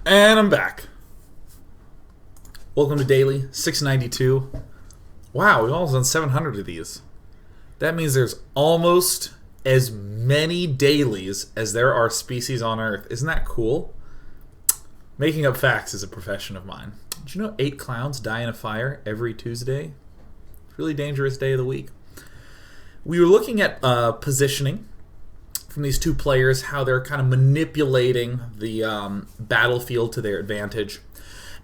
And I'm back. Welcome to Daily 692. Wow, we've almost done 700 of these. That means there's almost as many dailies as there are species on Earth. Isn't that cool? Making up facts is a profession of mine. Did you know 8 clowns die in a fire every Tuesday? Really dangerous day of the week. We were looking at positioning from these two players, how they're kind of manipulating the battlefield to their advantage.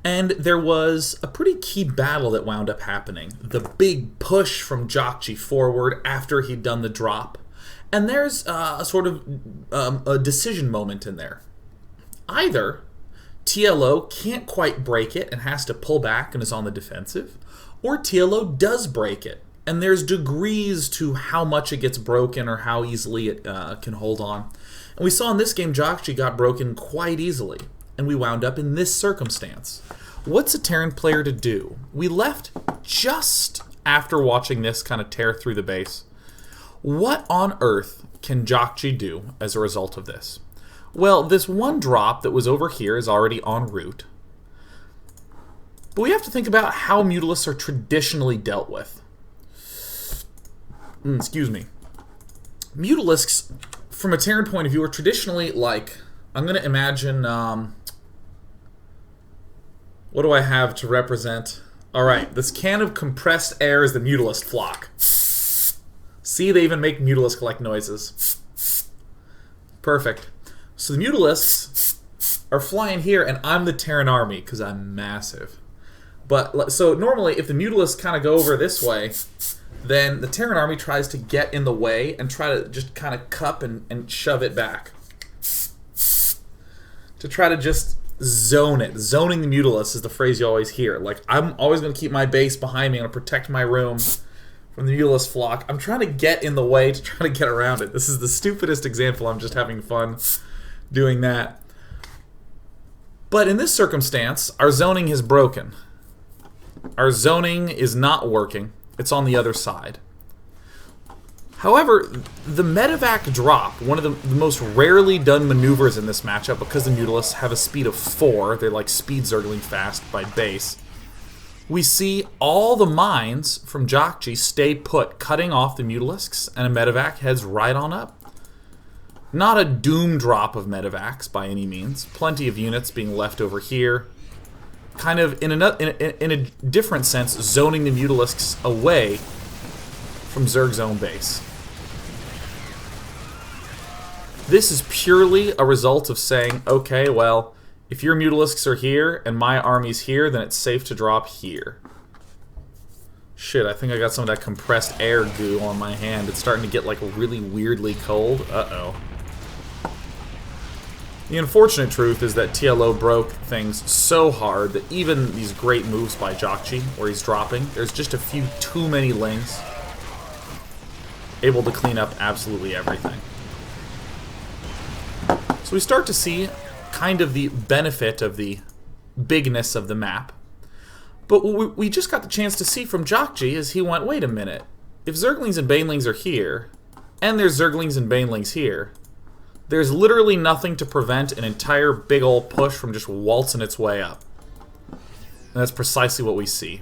And there was a pretty key battle that wound up happening. The big push from Jjakji forward after he'd done the drop. And there's a sort of a decision moment in there. Either TLO can't quite break it and has to pull back and is on the defensive, or TLO does break it. And there's degrees to how much it gets broken or how easily it can hold on. And we saw in this game, Jjakji got broken quite easily. And we wound up in this circumstance. What's a Terran player to do? We left just after watching this kind of tear through the base. What on earth can Jjakji do as a result of this? Well, this one drop that was over here is already en route. But we have to think about how Mutalisks are traditionally dealt with. Excuse me. Mutalisks, from a Terran point of view, are traditionally like... I'm going to imagine... what do I have to represent? Alright, this can of compressed air is the Mutalisk flock. See, they even make Mutalisk-like noises. Perfect. So the Mutalisks are flying here, and I'm the Terran army, because I'm massive. But so normally, if the Mutalisks kind of go over this way, then the Terran army tries to get in the way and try to just kind of cup and shove it back. To try to just zone it. Zoning the Mutalisks is the phrase you always hear. Like, I'm always going to keep my base behind me. I'm going to protect my room from the Mutalisk flock. I'm trying to get in the way to try to get around it. This is the stupidest example. I'm just having fun doing that. But in this circumstance, our zoning is broken. Our zoning is not working. It's on the other side. However, the medevac drop, one of the most rarely done maneuvers in this matchup, because the Mutalisks have a speed of 4, they're like speed zergling fast by base. We see all the mines from Jjakji stay put, cutting off the Mutalisks, and a medevac heads right on up. Not a doom drop of medevacs by any means. Plenty of units being left over here. Kind of, in a different sense, zoning the Mutalisks away from Zerg's own base. This is purely a result of saying, okay, well, if your Mutalisks are here and my army's here, then it's safe to drop here. Shit, I think I got some of that compressed air goo on my hand. It's starting to get, like, really weirdly cold. Uh-oh. The unfortunate truth is that TLO broke things so hard that even these great moves by Jjakji, where he's dropping, there's just a few too many links able to clean up absolutely everything. So we start to see kind of the benefit of the bigness of the map. But what we just got the chance to see from Jjakji is he went, wait a minute, if Zerglings and Banelings are here, and there's Zerglings and Banelings here, there's literally nothing to prevent an entire big ol' push from just waltzing its way up. And that's precisely what we see.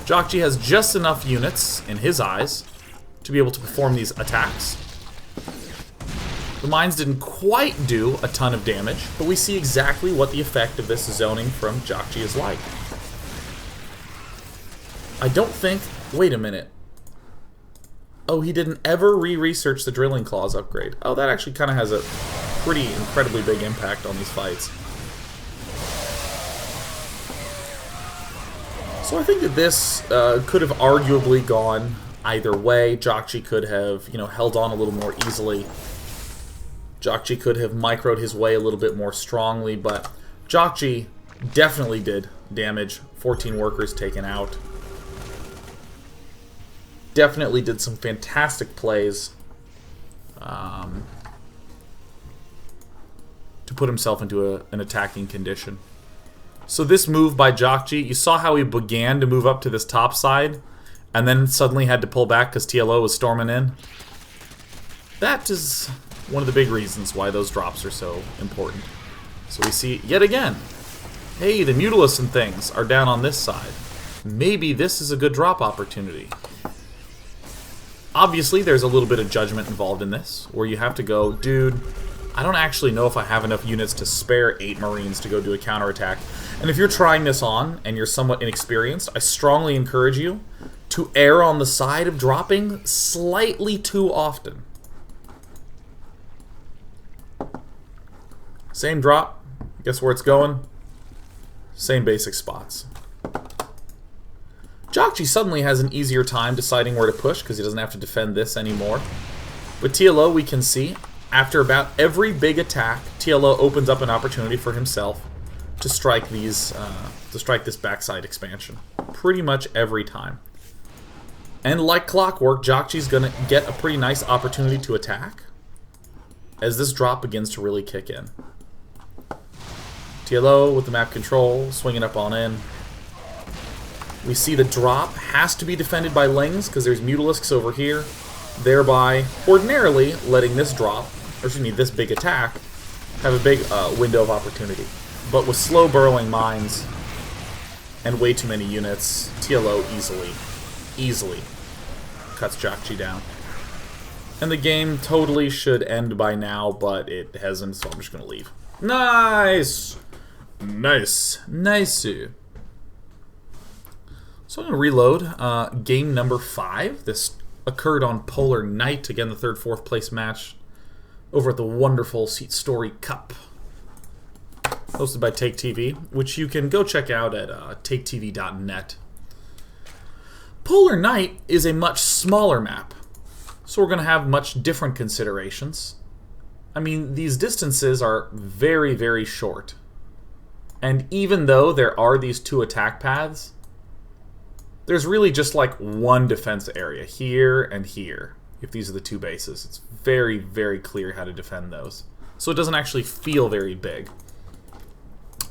Jjakji has just enough units, in his eyes, to be able to perform these attacks. The mines didn't quite do a ton of damage, but we see exactly what the effect of this zoning from Jjakji is like. I don't think... Wait a minute. Oh, he didn't ever re-research the Drilling Claws upgrade. Oh, that actually kind of has a pretty incredibly big impact on these fights. So I think that this could have arguably gone either way. Jjakji could have, held on a little more easily. Jjakji could have microed his way a little bit more strongly, but Jjakji definitely did damage. 14 workers taken out. Definitely did some fantastic plays to put himself into an attacking condition. So this move by Jjakji, you saw how he began to move up to this top side, and then suddenly had to pull back because TLO was storming in. That is one of the big reasons why those drops are so important. So we see, yet again, hey, the Mutalisks and things are down on this side. Maybe this is a good drop opportunity. Obviously, there's a little bit of judgment involved in this, where you have to go, dude, I don't actually know if I have enough units to spare 8 Marines to go do a counterattack. And if you're trying this on, and you're somewhat inexperienced, I strongly encourage you to err on the side of dropping slightly too often. Same drop. Guess where it's going? Same basic spots. Jjakji suddenly has an easier time deciding where to push because he doesn't have to defend this anymore. With TLO, we can see, after about every big attack, TLO opens up an opportunity for himself to strike these, this backside expansion. Pretty much every time. And like clockwork, Jjakji's gonna get a pretty nice opportunity to attack as this drop begins to really kick in. TLO with the map control, swinging up on in. We see the drop has to be defended by Lings because there's Mutalisks over here, thereby ordinarily letting this drop, or excuse me, this big attack, have a big window of opportunity. But with slow burrowing mines and way too many units, TLO easily cuts Jjakji down. And the game totally should end by now, but it hasn't, so I'm just going to leave. Nice! Nice. So I'm going to reload game number 5. This occurred on Polar Night, again the 3rd, 4th place match over at the wonderful Seat Story Cup, hosted by Take TV, which you can go check out at taketv.net. Polar Night is a much smaller map, so we're going to have much different considerations. I mean, these distances are very, very short. And even though there are these 2 attack paths, there's really just like one defense area, here and here. If these are the 2 bases, it's very, very clear how to defend those. So it doesn't actually feel very big.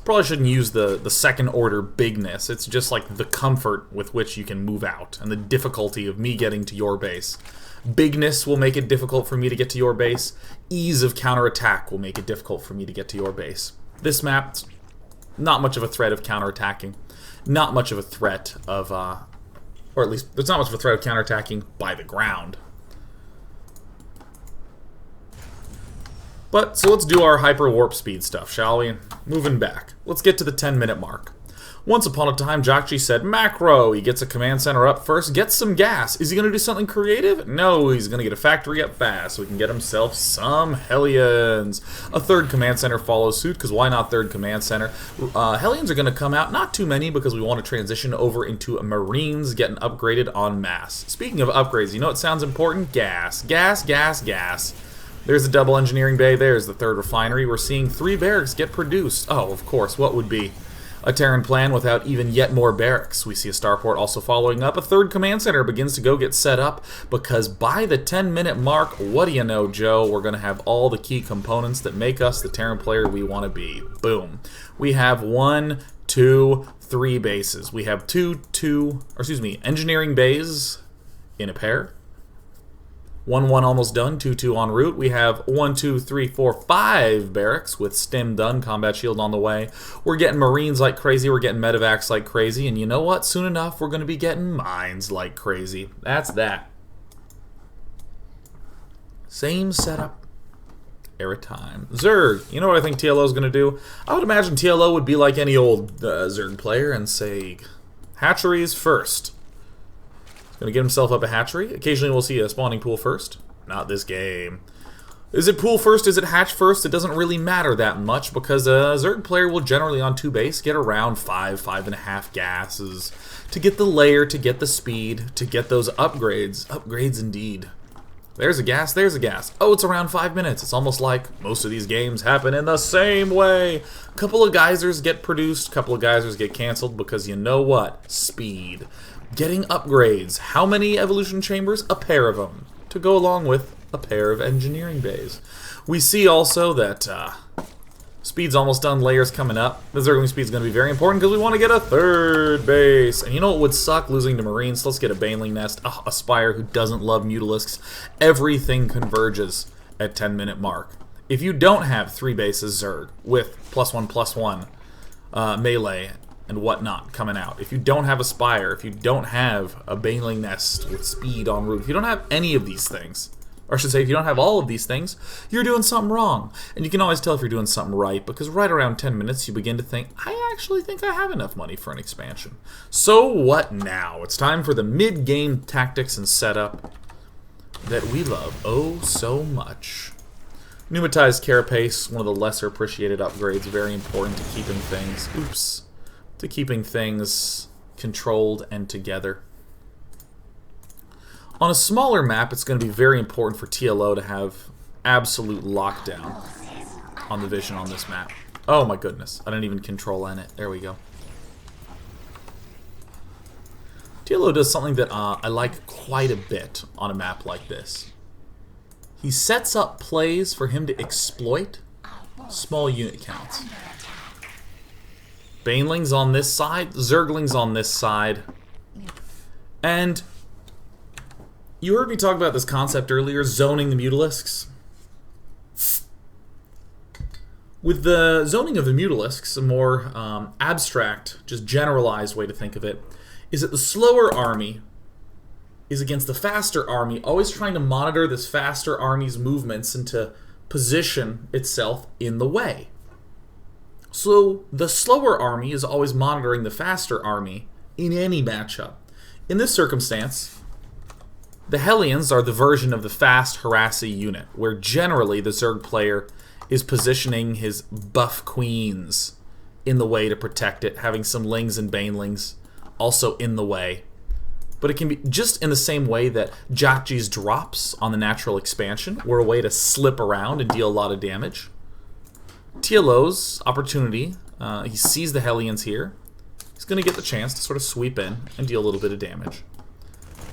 Probably shouldn't use the second order bigness. It's just like the comfort with which you can move out and the difficulty of me getting to your base. Bigness will make it difficult for me to get to your base. Ease of counterattack will make it difficult for me to get to your base. This map's not much of a threat of counterattacking. Not much of a threat of, or at least there's not much of a threat of counterattacking by the ground. But, so let's do our hyper warp speed stuff, shall we? Moving back. Let's get to the 10-minute mark. Once upon a time, Jjakji said, macro! He gets a command center up first, gets some gas. Is he going to do something creative? No, he's going to get a factory up fast so he can get himself some Hellions. A 3rd command center follows suit, because why not 3rd command center? Hellions are going to come out, not too many, because we want to transition over into Marines getting upgraded en masse. Speaking of upgrades, you know what sounds important? Gas. Gas, gas, gas. There's the double engineering bay, there's the 3rd refinery. We're seeing 3 barracks get produced. Oh, of course, what would be a Terran plan without even yet more barracks? We see a starport also following up. A 3rd command center begins to go get set up because by the 10-minute mark, what do you know, Joe? We're going to have all the key components that make us the Terran player we want to be. Boom. We have 1, 2, 3 bases. We have engineering bays in a pair. 1-1 almost done, 2-2 en route. We have 1, 2, 3, 4, 5 barracks with stim done, combat shield on the way. We're getting Marines like crazy, we're getting medevacs like crazy, and you know what? Soon enough, we're going to be getting mines like crazy. That's that. Same setup every time. Zerg, you know what I think TLO is going to do? I would imagine TLO would be like any old Zerg player and say, hatcheries first. Gonna get himself up a hatchery. Occasionally we'll see a spawning pool first. Not this game. Is it pool first? Is it hatch first? It doesn't really matter that much because a Zerg player will generally on 2 base get around 5.5 gases to get the layer, to get the speed, to get those upgrades. Upgrades indeed. There's a gas, there's a gas. Oh, it's around 5 minutes. It's almost like most of these games happen in the same way. A couple of geysers get produced, a couple of geysers get canceled because you know what? Speed. Getting upgrades. How many evolution chambers? A pair of them. To go along with a pair of engineering bays. We see also that speed's almost done, layers coming up. The Zergling speed's going to be very important because we want to get a 3rd base. And you know what would suck? Losing to Marines. Let's get a Baneling Nest. Oh, a Spire who doesn't love Mutalisks. Everything converges at 10-minute mark. If you don't have 3 bases Zerg with +1/+1 melee and whatnot coming out, if you don't have a Spire, if you don't have a Baneling Nest with speed en route, if you don't have any of these things, or I should say if you don't have all of these things, you're doing something wrong. And you can always tell if you're doing something right, because right around 10 minutes you begin to think, I actually think I have enough money for an expansion. So what now? It's time for the mid-game tactics and setup that we love oh so much. Pneumatized Carapace, one of the lesser appreciated upgrades, very important to keeping things controlled and together. On a smaller map, it's going to be very important for TLO to have absolute lockdown on the vision on this map. Oh my goodness, I didn't even control in it. There we go. TLO does something that I like quite a bit on a map like this. He sets up plays for him to exploit small unit counts. Banelings on this side, Zerglings on this side, and you heard me talk about this concept earlier, zoning the Mutalisks. With the zoning of the Mutalisks, a more abstract, just generalized way to think of it, is that the slower army is against the faster army, always trying to monitor this faster army's movements and to position itself in the way. So the slower army is always monitoring the faster army in any matchup. In this circumstance, the Hellions are the version of the fast Harassy unit, where generally the Zerg player is positioning his buff queens in the way to protect it, having some Lings and Banelings also in the way. But it can be just in the same way that Jjakji's drops on the natural expansion were a way to slip around and deal a lot of damage. TLO's opportunity, he sees the Hellions here. He's going to get the chance to sort of sweep in and deal a little bit of damage.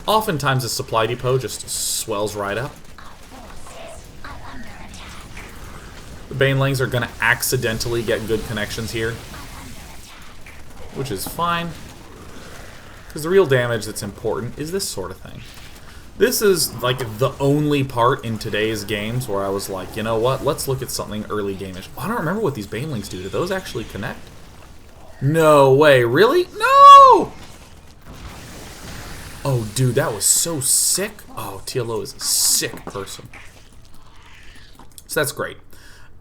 Oftentimes the supply depot just swells right up. The Banelings are going to accidentally get good connections here, which is fine, because the real damage that's important is this sort of thing. This is like the only part in today's games where I was like, you know what, let's look at something early game-ish. I don't remember what these Banelings do. Do those actually connect? No way, really? No! Oh, dude, that was so sick. Oh, TLO is a sick person. So that's great.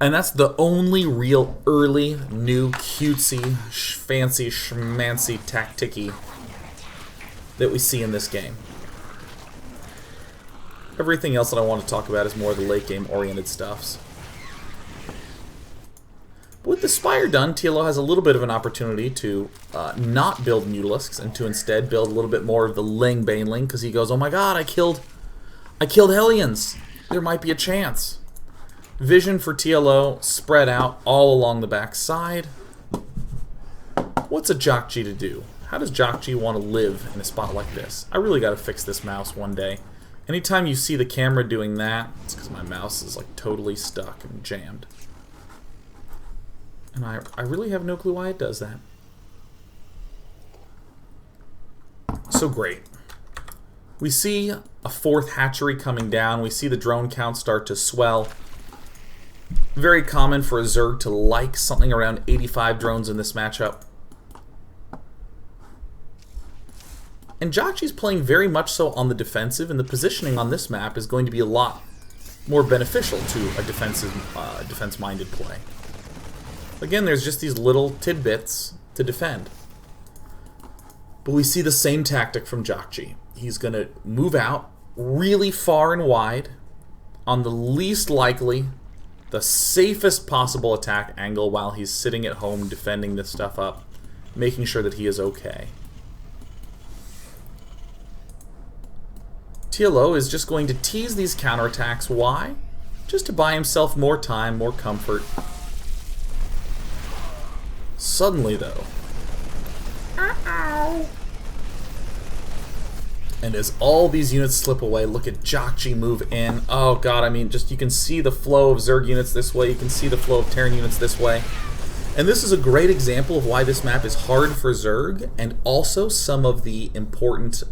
And that's the only real early, new, cutesy, fancy, schmancy tacticky that we see in this game. Everything else that I want to talk about is more of the late game oriented stuffs. But with the Spire done, TLO has a little bit of an opportunity to not build Mutalisks and to instead build a little bit more of the Ling Baneling, because he goes, oh my god, I killed Hellions. There might be a chance. Vision for TLO spread out all along the back side. What's a Jjakji to do? How does Jjakji want to live in a spot like this? I really got to fix this mouse one day. Anytime you see the camera doing that, it's because my mouse is like totally stuck and jammed. And I really have no clue why it does that. So great. We see a fourth hatchery coming down. We see the drone count start to swell. Very common for a Zerg to like something around 85 drones in this matchup. And Jjakji's playing very much so on the defensive, and the positioning on this map is going to be a lot more beneficial to a defense-minded play. Again, there's just these little tidbits to defend. But we see the same tactic from Jjakji. He's going to move out really far and wide on the least likely, the safest possible attack angle while he's sitting at home defending this stuff up, making sure that he is okay. TLO is just going to tease these counterattacks. Why? Just to buy himself more time, more comfort. Suddenly, though. And as all these units slip away, look at Jjakji move in. Oh god, I mean, just you can see the flow of Zerg units this way, you can see the flow of Terran units this way. And this is a great example of why this map is hard for Zerg, and also some of the important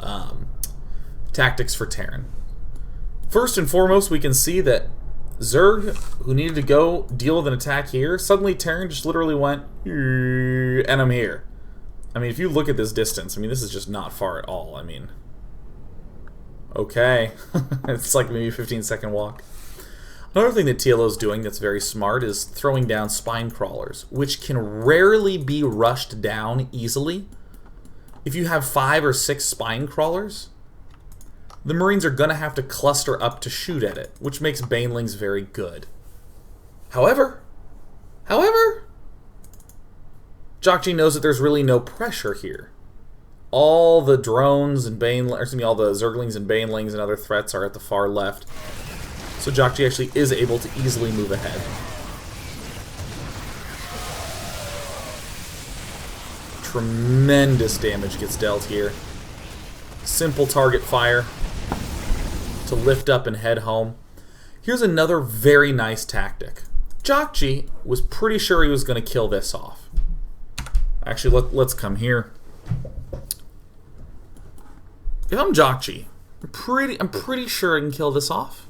tactics for Terran. First and foremost, we can see that Zerg, who needed to go deal with an attack here, suddenly turned, just literally went, and I'm here. I mean, if you look at this distance, I mean, this is just not far at all. I mean, okay. It's like maybe a 15-second walk. Another thing that TLO is doing that's very smart is throwing down spine crawlers, which can rarely be rushed down easily. If you have 5 or 6 spine crawlers, the Marines are going to have to cluster up to shoot at it, which makes Banelings very good. However, Jjakji knows that there's really no pressure here. All the drones and all the Zerglings and Banelings and other threats are at the far left. So Jjakji actually is able to easily move ahead. Tremendous damage gets dealt here. Simple target fire to lift up and head home. Here's another very nice tactic. Jjakji was pretty sure he was going to kill this off. Actually, let's come here. If I'm Jjakji, I'm pretty sure I can kill this off.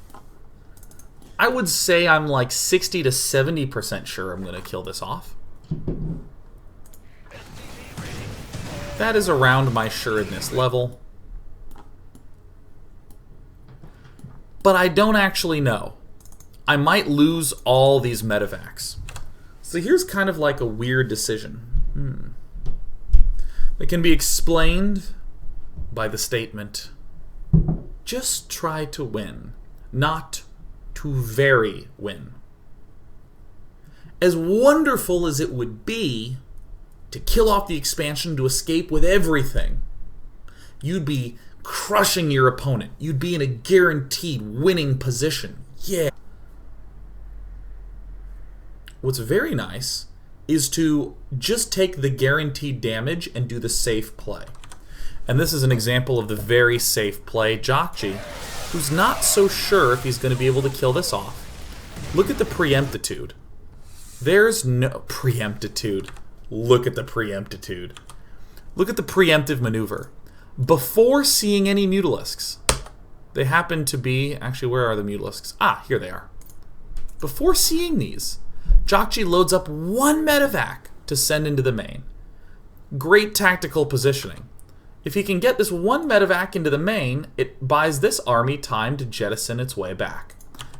I would say I'm like 60 to 70% sure I'm going to kill this off. That is around my sureness level. But I don't actually know. I might lose all these medevacs. So here's kind of like a weird decision. That can be explained by the statement, just try to win, not to very win. As wonderful as it would be to kill off the expansion to escape with everything, you'd be crushing your opponent. You'd be in a guaranteed winning position. Yeah. What's very nice is to just take the guaranteed damage and do the safe play. And this is an example of the very safe play. Jjakji, who's not so sure if he's going to be able to kill this off. Look at the preemptitude. There's no preemptitude. Look at the preemptitude. Look at the preemptive maneuver. Before seeing any mutalisks, they happen to be... Actually, where are the mutalisks? Ah, here they are. Before seeing these, Jjakji loads up 1 medevac to send into the main. Great tactical positioning. If he can get this 1 medevac into the main, it buys this army time to jettison its way back.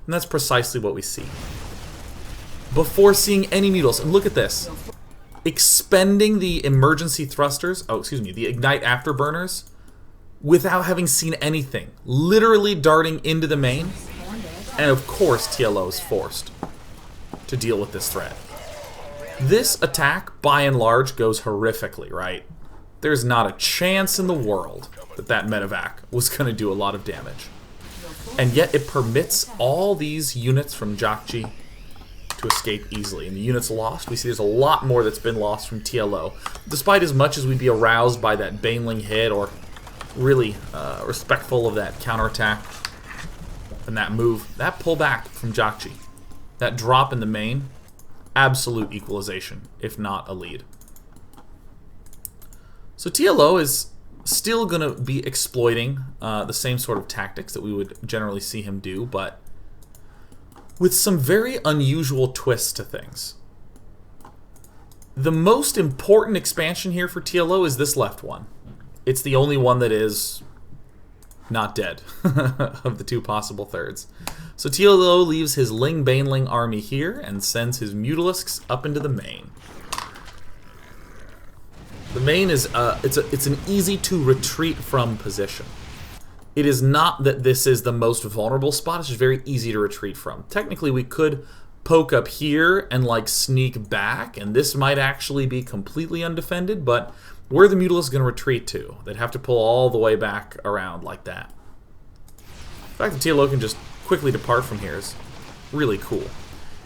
And that's precisely what we see. Before seeing any mutalisks, and look at this. Expending the emergency thrusters, the ignite afterburners, without having seen anything. Literally darting into the main. And of course TLO is forced to deal with this threat. This attack, by and large, goes horrifically, right? There's not a chance in the world that that medevac was going to do a lot of damage. And yet it permits all these units from Jjakji to escape easily. And the units lost, we see there's a lot more that's been lost from TLO. Despite as much as we'd be aroused by that Baneling hit or really respectful of that counterattack and that move, that pullback from Jjakji, that drop in the main, absolute equalization, if not a lead. So TLO is still going to be exploiting the same sort of tactics that we would generally see him do, but with some very unusual twists to things. The most important expansion here for TLO is this left one. It's the only one that is not dead of the 2 possible thirds. So TLO leaves his Ling Baneling army here and sends his Mutalisks up into the main. The main is it's an easy to retreat from position. It is not that this is the most vulnerable spot, it's just very easy to retreat from. Technically we could poke up here and like sneak back, and this might actually be completely undefended, but where are the Mutalisks going to retreat to? They'd have to pull all the way back around like that. The fact that TLO can just quickly depart from here is really cool.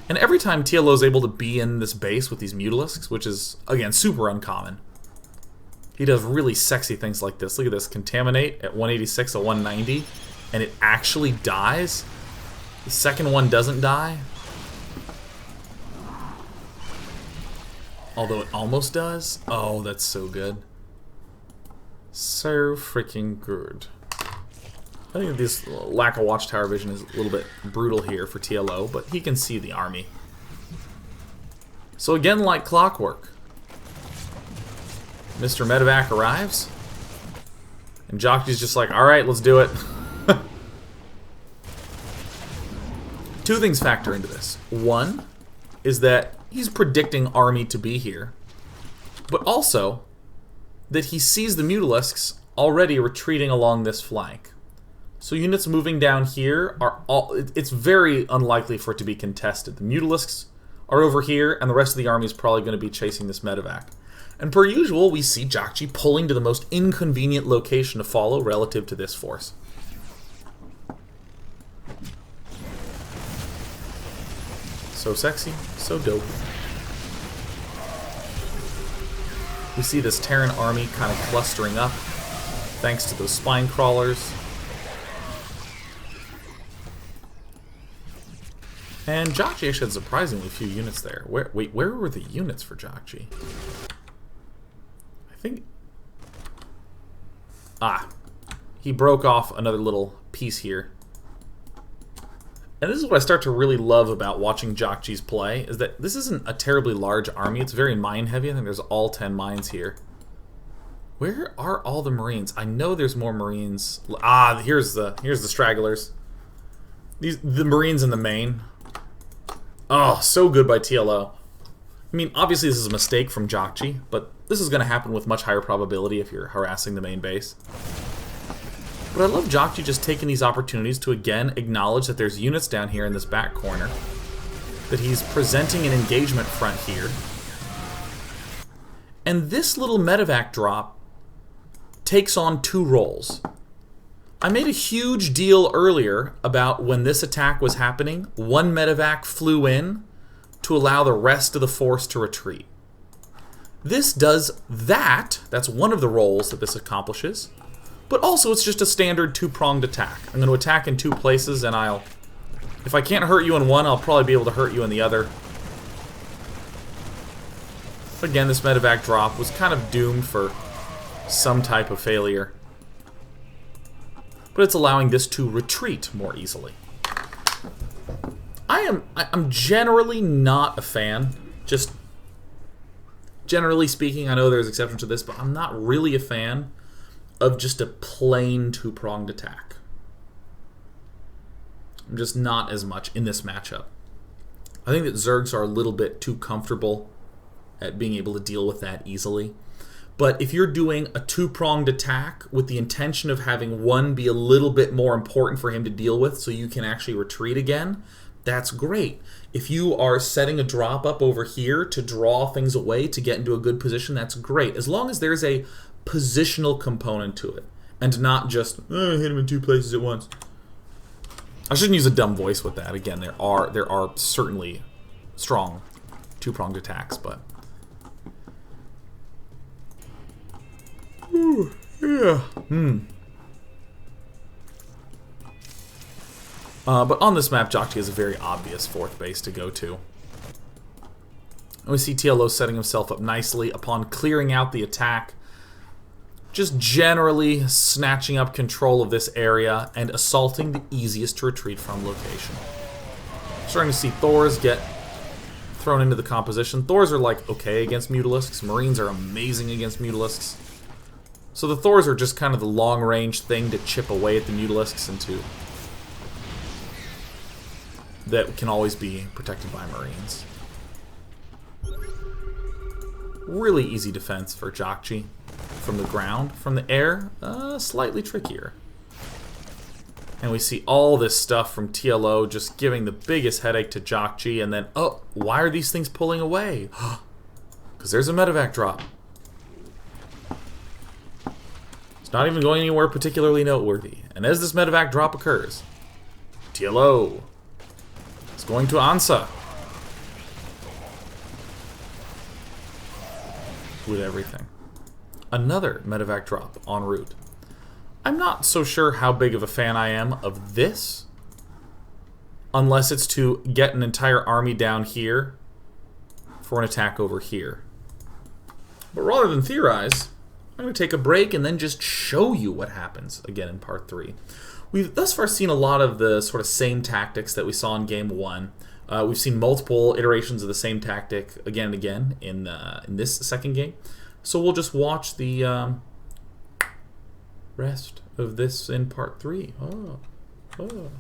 And every time TLO is able to be in this base with these Mutalisks, which is, again, super uncommon, he does really sexy things like this. Look at this, contaminate at 186 at 190, and it actually dies. The second one doesn't die. Although it almost does. Oh, that's so good. So freaking good. I think this lack of watchtower vision is a little bit brutal here for TLO, but he can see the army. So again, like clockwork, Mr. Medevac arrives, and Jjakji's just like, alright, let's do it. Two things factor into this. One is that he's predicting army to be here, but also that he sees the Mutalisks already retreating along this flank. So units moving down here are it's very unlikely for it to be contested. The Mutalisks are over here, and the rest of the army is probably going to be chasing this Medevac. And per usual, we see Jjakji pulling to the most inconvenient location to follow relative to this force. So sexy, so dope. We see this Terran army kind of clustering up, thanks to those spine crawlers. And Jjakji actually had surprisingly few units there. Where were the units for Jjakji? I think... he broke off another little piece here. And this is what I start to really love about watching Jjakji's play, is that this isn't a terribly large army. It's very mine heavy. I think there's all 10 mines here. Where are all the Marines? I know there's more Marines. Here's the stragglers. The Marines in the main. Oh, so good by TLO. I mean, obviously this is a mistake from Jjakji, but this is going to happen with much higher probability if you're harassing the main base. But I love Jjakji just taking these opportunities to again acknowledge that there's units down here in this back corner, that he's presenting an engagement front here. And this little medevac drop takes on two roles. I made a huge deal earlier about when this attack was happening, one medevac flew in to allow the rest of the force to retreat. This does that. That's one of the roles that this accomplishes. But also it's just a standard two-pronged attack. I'm going to attack in two places, and if I can't hurt you in one, I'll probably be able to hurt you in the other. Again, this medevac drop was kind of doomed for some type of failure. But it's allowing this to retreat more easily. I'm generally not a fan. Just generally speaking, I know there's exceptions to this, but I'm not really a fan of just a plain two-pronged attack. I'm just not as much in this matchup. I think that Zergs are a little bit too comfortable at being able to deal with that easily. But if you're doing a two-pronged attack with the intention of having one be a little bit more important for him to deal with so you can actually retreat again, that's great. If you are setting a drop up over here to draw things away to get into a good position, that's great. As long as there's a positional component to it, and not just, hit him in two places at once. I shouldn't use a dumb voice with that. Again, there are certainly strong two-pronged attacks, but... Ooh, yeah. But on this map, Jjakji is a very obvious fourth base to go to. And we see TLO setting himself up nicely upon clearing out the attack, just generally snatching up control of this area and assaulting the easiest to retreat from location. Starting to see Thors get thrown into the composition. Thors are like okay against Mutalisks. Marines are amazing against Mutalisks. So the Thors are just kind of the long-range thing to chip away at the Mutalisks into that can always be protected by Marines. Really easy defense for Jjakji from the ground. From the air, slightly trickier. And we see all this stuff from TLO just giving the biggest headache to Jjakji, and then, oh, why are these things pulling away? Because there's a medevac drop. It's not even going anywhere particularly noteworthy. And as this medevac drop occurs, TLO is going to Ansa with everything. Another medevac drop en route. I'm not so sure how big of a fan I am of this, unless it's to get an entire army down here for an attack over here. But rather than theorize, I'm going to take a break and then just show you what happens again in part 3. We've thus far seen a lot of the sort of same tactics that we saw in game 1. We've seen multiple iterations of the same tactic again and again in this second game. So we'll just watch the rest of this in part 3. Oh.